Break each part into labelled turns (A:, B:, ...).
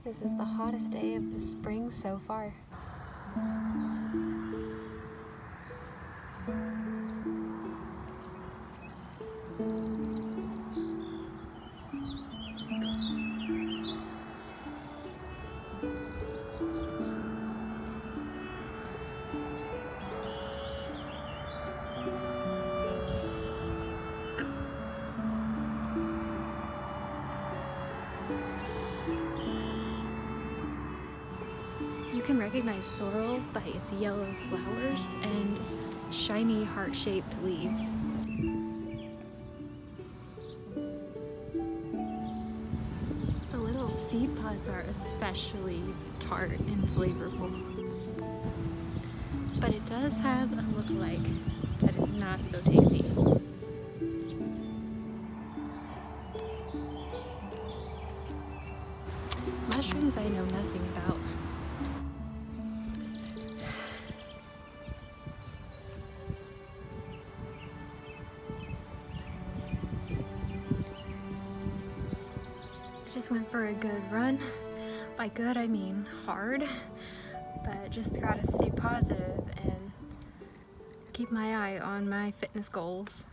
A: This is the hottest day of the spring so far. You can recognize sorrel by its yellow flowers and shiny heart-shaped leaves. The little seed pods are especially tart and flavorful. But it does have a look-alike that is not so tasty. Mushrooms I know nothing about. I just went for a good run. By good, I mean hard, but just gotta stay positive and keep my eye on my fitness goals.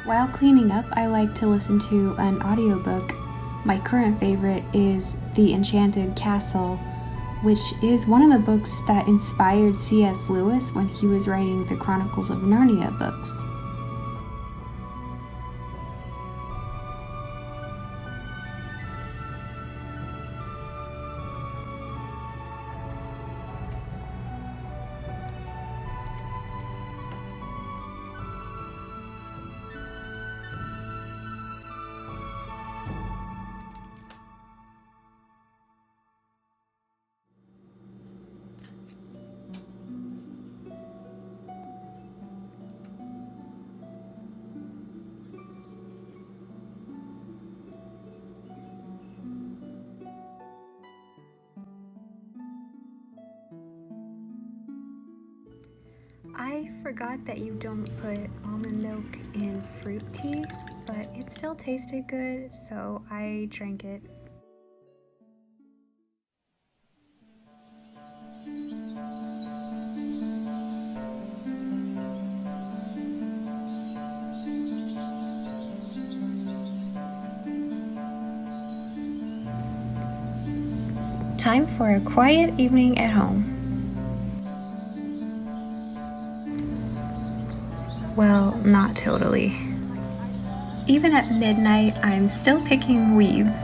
B: While cleaning up, I like to listen to an audiobook. My current favorite is The Enchanted Castle, which is one of the books that inspired C.S. Lewis when he was writing the Chronicles of Narnia books.
A: I forgot that you don't put almond milk in fruit tea, but it still tasted good, so I drank it. Time for a quiet evening at home. Well, not totally. Even at midnight, I'm still picking weeds.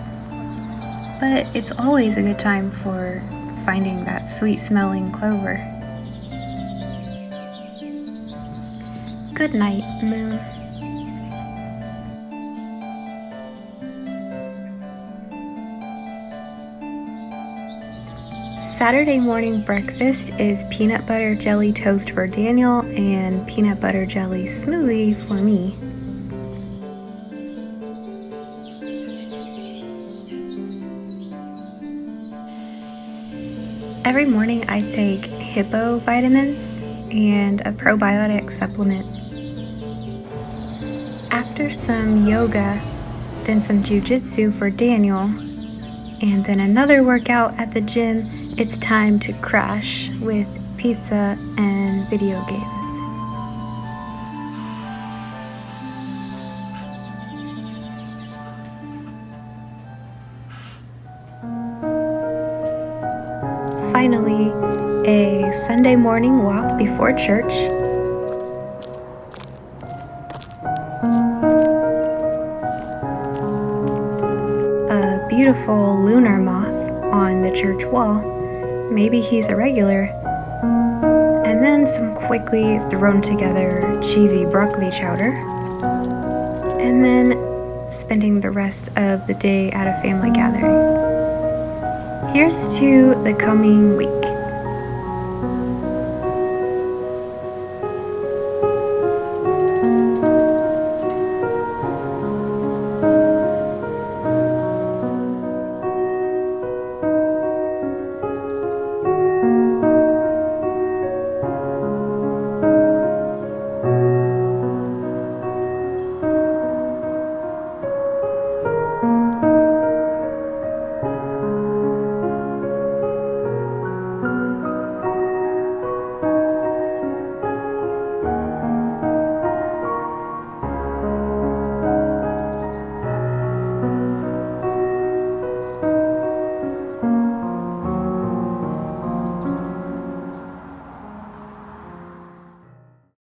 A: But it's always a good time for finding that sweet-smelling clover. Good night, moon. Saturday morning breakfast is peanut butter jelly toast for Daniel and peanut butter jelly smoothie for me. Every morning I take Hippo vitamins and a probiotic supplement. After some yoga, then some jiu-jitsu for Daniel, and then another workout at the gym, it's time to crash with pizza and video games. Finally, a Sunday morning walk before church. beautiful lunar moth on the church wall. Maybe he's a regular. And then some quickly thrown together cheesy broccoli chowder. And then spending the rest of the day at a family gathering. Here's to the coming week.